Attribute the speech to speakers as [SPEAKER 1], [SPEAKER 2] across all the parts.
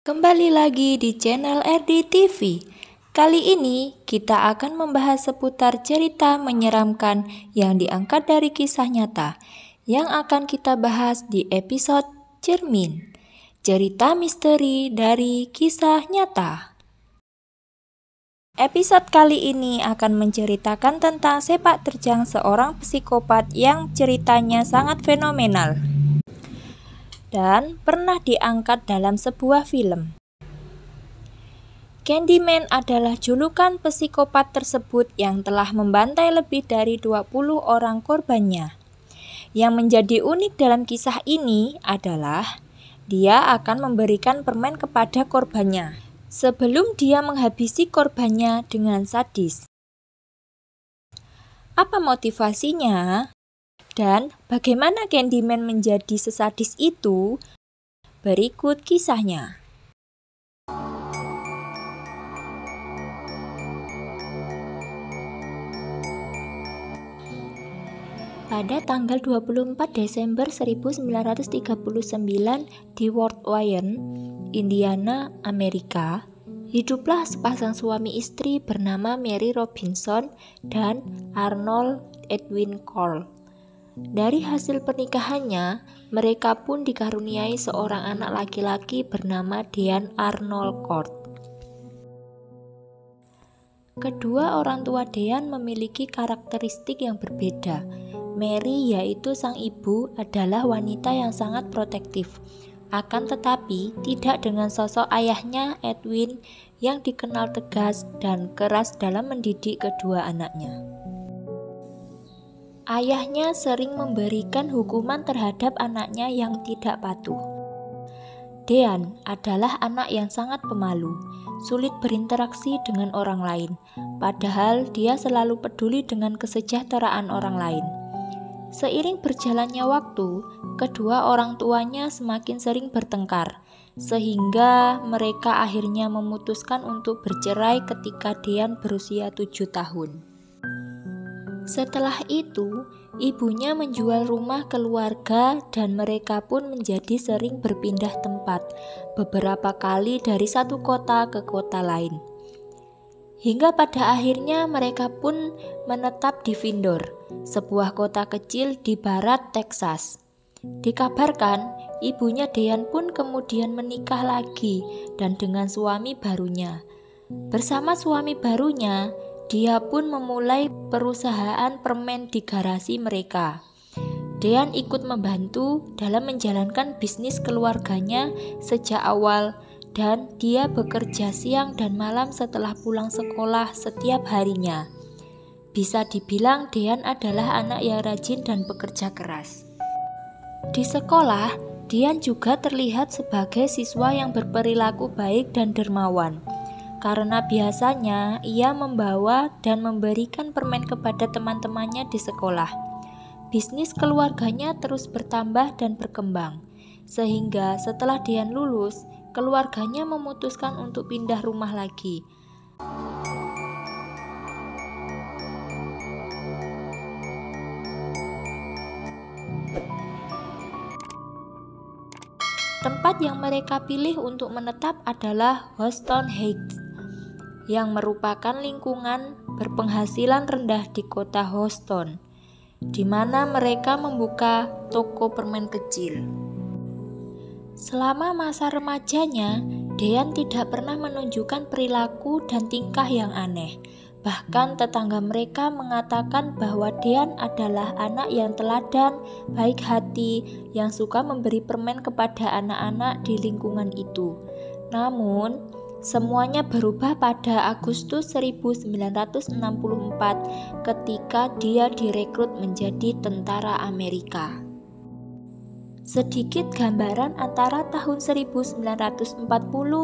[SPEAKER 1] Kembali lagi di channel RD TV. Kali ini kita akan membahas seputar cerita menyeramkan yang diangkat dari kisah nyata yang akan kita bahas di episode Cermin. Cerita misteri dari kisah nyata. Episode kali ini akan menceritakan tentang sepak terjang seorang psikopat yang ceritanya sangat fenomenal dan pernah diangkat dalam sebuah film. Candyman adalah julukan psikopat tersebut yang telah membantai lebih dari 20 orang korbannya. Yang menjadi unik dalam kisah ini adalah dia akan memberikan permen kepada korbannya sebelum dia menghabisi korbannya dengan sadis. Apa motivasinya? Dan bagaimana Candyman menjadi sesadis itu? Berikut kisahnya. Pada tanggal 24 Desember 1939 di Fort Wayne, Indiana, Amerika, hiduplah sepasang suami istri bernama Mary Robinson dan Arnold Edwin Cole. Dari hasil pernikahannya, mereka pun dikaruniai seorang anak laki-laki bernama Dean Arnold Cole. Kedua orang tua Dean memiliki karakteristik yang berbeda. Mary, yaitu sang ibu, adalah wanita yang sangat protektif. Akan tetapi, tidak dengan sosok ayahnya Edwin yang dikenal tegas dan keras dalam mendidik kedua anaknya. Ayahnya sering memberikan hukuman terhadap anaknya yang tidak patuh. Dean adalah anak yang sangat pemalu, sulit berinteraksi dengan orang lain, padahal dia selalu peduli dengan kesejahteraan orang lain. Seiring berjalannya waktu, kedua orang tuanya semakin sering bertengkar, sehingga mereka akhirnya memutuskan untuk bercerai ketika Dean berusia 7 tahun. Setelah itu, ibunya menjual rumah keluarga dan mereka pun menjadi sering berpindah tempat, beberapa kali dari satu kota ke kota lain. Hingga pada akhirnya mereka pun menetap di Vindor, sebuah kota kecil di barat Texas. Dikabarkan, ibunya Dean pun kemudian menikah lagi dan dengan suami barunya. Bersama suami barunya, dia pun memulai perusahaan permen di garasi mereka. Dean ikut membantu dalam menjalankan bisnis keluarganya sejak awal dan dia bekerja siang dan malam setelah pulang sekolah setiap harinya. Bisa dibilang Dean adalah anak yang rajin dan bekerja keras. Di sekolah, Dean juga terlihat sebagai siswa yang berperilaku baik dan dermawan. Karena biasanya ia membawa dan memberikan permen kepada teman-temannya di sekolah. Bisnis keluarganya terus bertambah dan berkembang, sehingga setelah Dean lulus, keluarganya memutuskan untuk pindah rumah lagi. Tempat yang mereka pilih untuk menetap adalah Houston Heights, yang merupakan lingkungan berpenghasilan rendah di kota Houston, di mana mereka membuka toko permen kecil. Selama masa remajanya, Dean tidak pernah menunjukkan perilaku dan tingkah yang aneh. Bahkan tetangga mereka mengatakan bahwa Dean adalah anak yang teladan, baik hati, yang suka memberi permen kepada anak-anak di lingkungan itu. Namun, semuanya berubah pada Agustus 1964 ketika dia direkrut menjadi tentara Amerika. Sedikit gambaran antara tahun 1940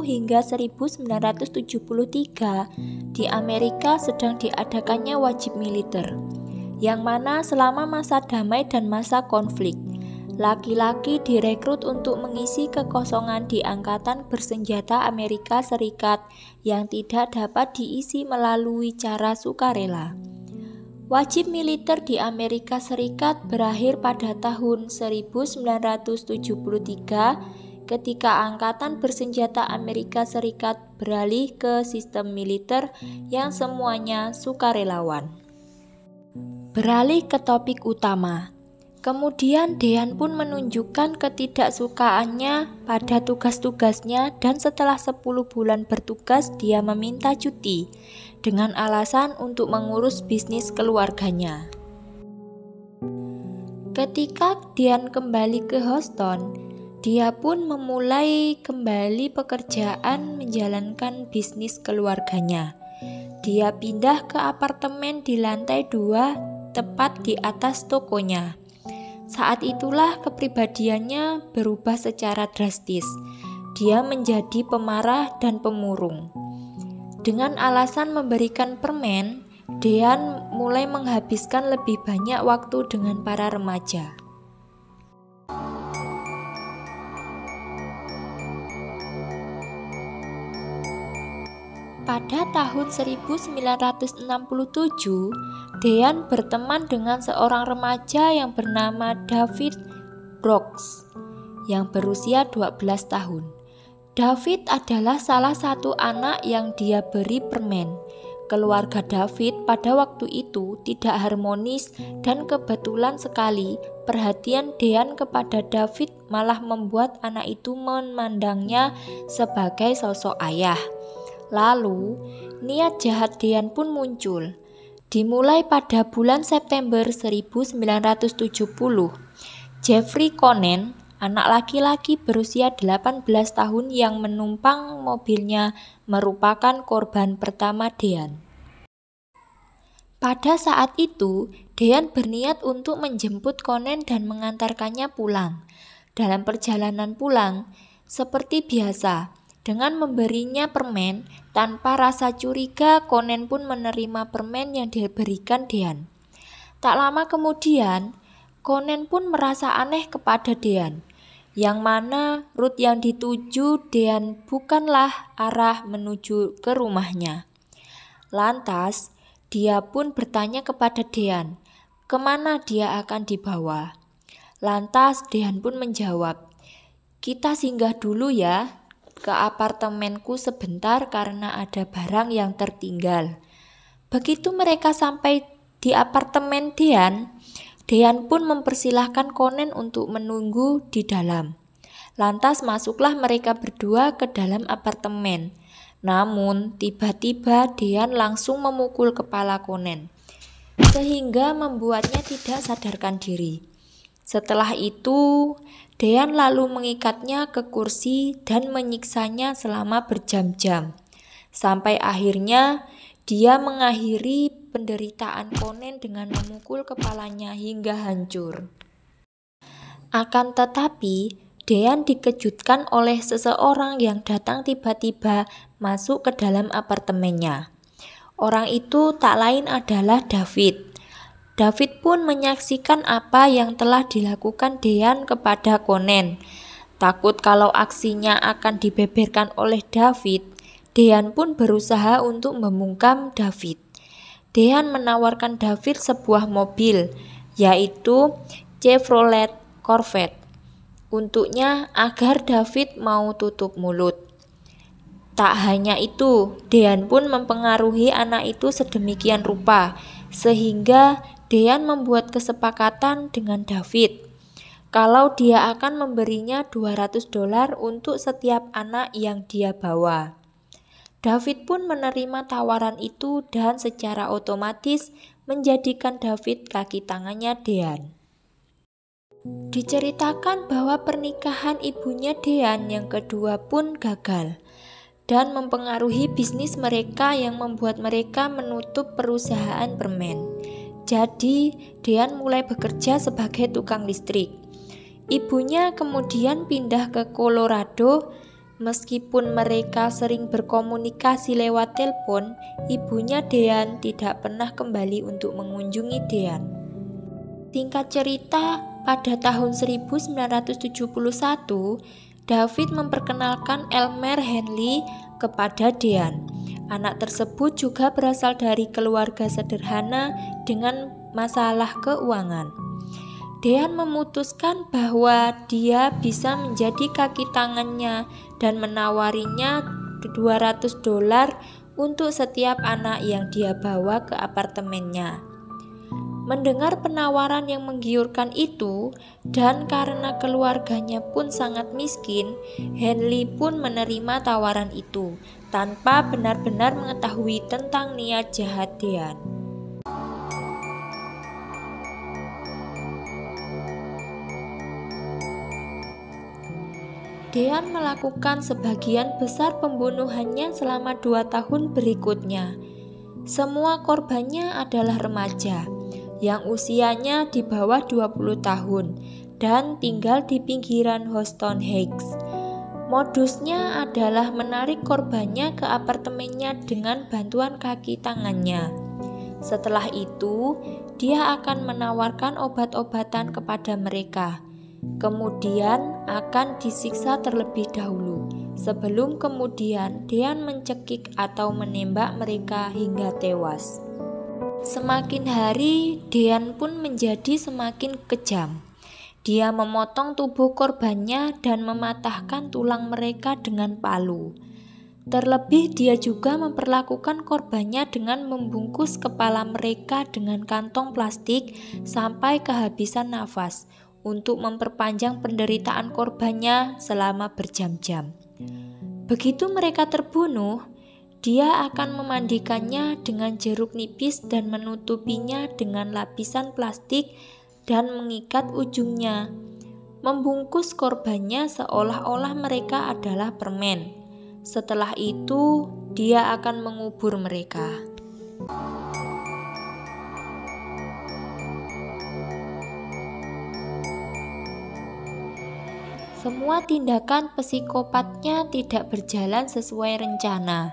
[SPEAKER 1] hingga 1973 di Amerika sedang diadakannya wajib militer, yang mana selama masa damai dan masa konflik, laki-laki direkrut untuk mengisi kekosongan di Angkatan Bersenjata Amerika Serikat yang tidak dapat diisi melalui cara sukarela. Wajib militer di Amerika Serikat berakhir pada tahun 1973 ketika Angkatan Bersenjata Amerika Serikat beralih ke sistem militer yang semuanya sukarelawan. Beralih ke topik utama. Kemudian Dean pun menunjukkan ketidaksukaannya pada tugas-tugasnya dan setelah 10 bulan bertugas dia meminta cuti dengan alasan untuk mengurus bisnis keluarganya. Ketika Dean kembali ke Houston, dia pun memulai kembali pekerjaan menjalankan bisnis keluarganya. Dia pindah ke apartemen di lantai 2 tepat di atas tokonya. Saat itulah kepribadiannya berubah secara drastis. Dia menjadi pemarah dan pemurung. Dengan alasan memberikan permen, Dean mulai menghabiskan lebih banyak waktu dengan para remaja. Pada tahun 1967, Dean berteman dengan seorang remaja yang bernama David Brooks yang berusia 12 tahun. David adalah salah satu anak yang dia beri permen. Keluarga David pada waktu itu tidak harmonis dan kebetulan sekali perhatian Dean kepada David malah membuat anak itu memandangnya sebagai sosok ayah. Lalu, niat jahat Dean pun muncul. Dimulai pada bulan September 1970, Jeffrey Conen, anak laki-laki berusia 18 tahun yang menumpang mobilnya, merupakan korban pertama Dean. Pada saat itu, Dean berniat untuk menjemput Conen dan mengantarkannya pulang. Dalam perjalanan pulang, seperti biasa, dengan memberinya permen, tanpa rasa curiga, Conen pun menerima permen yang diberikan Dean. Tak lama kemudian, Conen pun merasa aneh kepada Dean, yang mana rute yang dituju Dean bukanlah arah menuju ke rumahnya. Lantas, dia pun bertanya kepada Dean, kemana dia akan dibawa. Lantas, Dean pun menjawab, "Kita singgah dulu ya ke apartemenku sebentar karena ada barang yang tertinggal." Begitu mereka sampai di apartemen Dean pun mempersilahkan Conen untuk menunggu di dalam. Lantas masuklah mereka berdua ke dalam apartemen. Namun tiba-tiba Dean langsung memukul kepala Conen, sehingga membuatnya tidak sadarkan diri. Setelah itu, Dean lalu mengikatnya ke kursi dan menyiksanya selama berjam-jam. Sampai akhirnya dia mengakhiri penderitaan Conen dengan memukul kepalanya hingga hancur. Akan tetapi, Dean dikejutkan oleh seseorang yang datang tiba-tiba masuk ke dalam apartemennya. Orang itu tak lain adalah David. David pun menyaksikan apa yang telah dilakukan Dean kepada Conen. Takut kalau aksinya akan dibeberkan oleh David, Dean pun berusaha untuk membungkam David. Dean menawarkan David sebuah mobil, yaitu Chevrolet Corvette, untuknya agar David mau tutup mulut. Tak hanya itu, Dean pun mempengaruhi anak itu sedemikian rupa, sehingga Dean membuat kesepakatan dengan David kalau dia akan memberinya $200 untuk setiap anak yang dia bawa. David pun menerima tawaran itu dan secara otomatis menjadikan David kaki tangannya Dean. Diceritakan bahwa pernikahan ibunya Dean yang kedua pun gagal dan mempengaruhi bisnis mereka yang membuat mereka menutup perusahaan permen. Jadi, Dean mulai bekerja sebagai tukang listrik. Ibunya kemudian pindah ke Colorado. Meskipun mereka sering berkomunikasi lewat telepon, ibunya Dean tidak pernah kembali untuk mengunjungi Dean. Singkat cerita, pada tahun 1971, David memperkenalkan Elmer Henley kepada Dean. Anak tersebut juga berasal dari keluarga sederhana dengan masalah keuangan. Dean memutuskan bahwa dia bisa menjadi kaki tangannya dan menawarinya $200 untuk setiap anak yang dia bawa ke apartemennya. Mendengar penawaran yang menggiurkan itu, dan karena keluarganya pun sangat miskin, Henley pun menerima tawaran itu tanpa benar-benar mengetahui tentang niat jahat Dean. Dean melakukan sebagian besar pembunuhannya selama 2 tahun berikutnya. Semua korbannya adalah remaja yang usianya di bawah 20 tahun dan tinggal di pinggiran Houston Heights. Modusnya adalah menarik korbannya ke apartemennya dengan bantuan kaki tangannya. Setelah itu, dia akan menawarkan obat-obatan kepada mereka. Kemudian akan disiksa terlebih dahulu, sebelum kemudian Dean mencekik atau menembak mereka hingga tewas. Semakin hari, Dean pun menjadi semakin kejam. Dia memotong tubuh korbannya dan mematahkan tulang mereka dengan palu. Terlebih dia juga memperlakukan korbannya dengan membungkus kepala mereka dengan kantong plastik sampai kehabisan nafas untuk memperpanjang penderitaan korbannya selama berjam-jam. Begitu mereka terbunuh, dia akan memandikannya dengan jeruk nipis dan menutupinya dengan lapisan plastik dan mengikat ujungnya, membungkus korbannya seolah-olah mereka adalah permen. Setelah itu, dia akan mengubur mereka. Semua tindakan psikopatnya tidak berjalan sesuai rencana,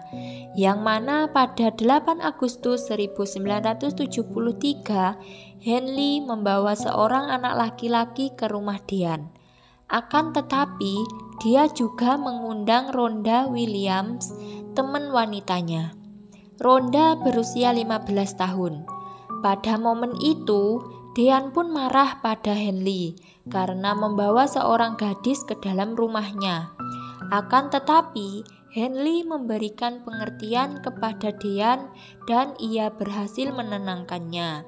[SPEAKER 1] yang mana pada 8 Agustus 1973, Henley membawa seorang anak laki-laki ke rumah Dean. Akan tetapi, dia juga mengundang Rhonda Williams, teman wanitanya. Rhonda berusia 15 tahun. Pada momen itu, Dean pun marah pada Henley karena membawa seorang gadis ke dalam rumahnya. Akan tetapi, Henley memberikan pengertian kepada Dean dan ia berhasil menenangkannya.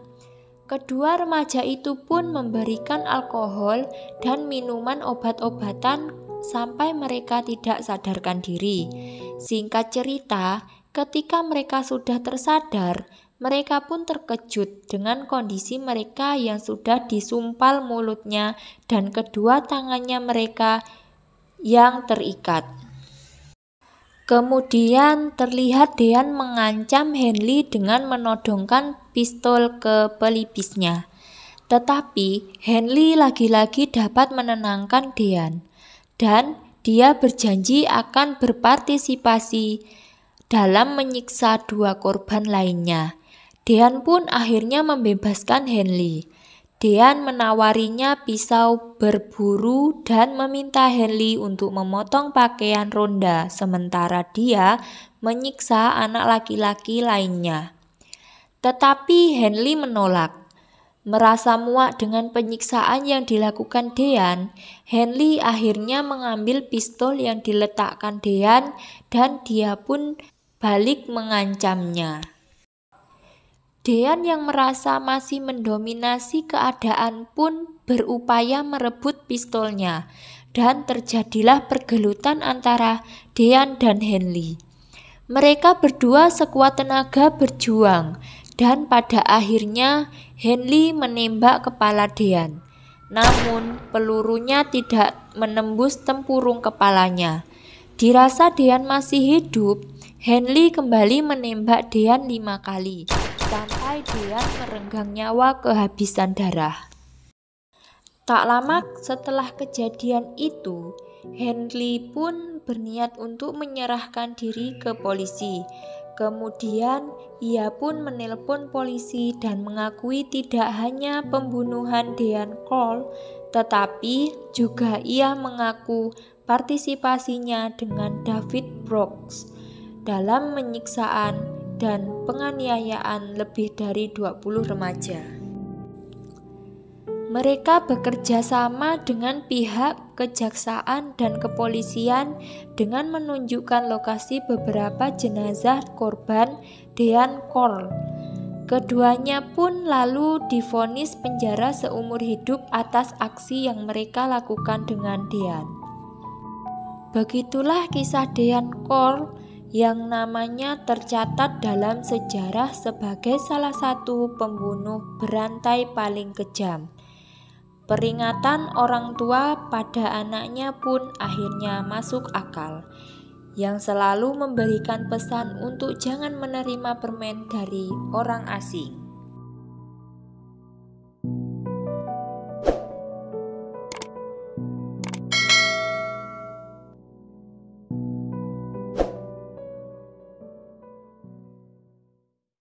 [SPEAKER 1] Kedua remaja itu pun memberikan alkohol dan minuman obat-obatan sampai mereka tidak sadarkan diri. Singkat cerita, ketika mereka sudah tersadar, mereka pun terkejut dengan kondisi mereka yang sudah disumpal mulutnya dan kedua tangannya mereka yang terikat. Kemudian terlihat Dean mengancam Henley dengan menodongkan pistol ke pelipisnya. Tetapi Henley lagi-lagi dapat menenangkan Dean, dan dia berjanji akan berpartisipasi dalam menyiksa 2 korban lainnya. Dean pun akhirnya membebaskan Henley. Dean menawarinya pisau berburu dan meminta Henley untuk memotong pakaian Rhonda sementara dia menyiksa anak laki-laki lainnya. Tetapi Henley menolak. Merasa muak dengan penyiksaan yang dilakukan Dean, Henley akhirnya mengambil pistol yang diletakkan Dean dan dia pun balik mengancamnya. Dean yang merasa masih mendominasi keadaan pun berupaya merebut pistolnya dan terjadilah pergelutan antara Dean dan Henley. Mereka berdua sekuat tenaga berjuang dan pada akhirnya Henley menembak kepala Dean. Namun pelurunya tidak menembus tempurung kepalanya. Dirasa Dean masih hidup, Henley kembali menembak Dean 5 kali. Sampai Dean merenggang nyawa kehabisan darah. Tak lama setelah kejadian itu, Henley pun berniat untuk menyerahkan diri ke polisi. Kemudian ia pun menelpon polisi dan mengakui tidak hanya pembunuhan Dean Cole, tetapi juga ia mengaku partisipasinya dengan David Brooks dalam penyiksaan dan penganiayaan lebih dari 20 remaja. Mereka bekerja sama dengan pihak kejaksaan dan kepolisian dengan menunjukkan lokasi beberapa jenazah korban Dean Corll. Keduanya pun lalu divonis penjara seumur hidup atas aksi yang mereka lakukan dengan Dean. Begitulah kisah Dean Corll yang namanya tercatat dalam sejarah sebagai salah satu pembunuh berantai paling kejam. Peringatan orang tua pada anaknya pun akhirnya masuk akal, yang selalu memberikan pesan untuk jangan menerima permen dari orang asing.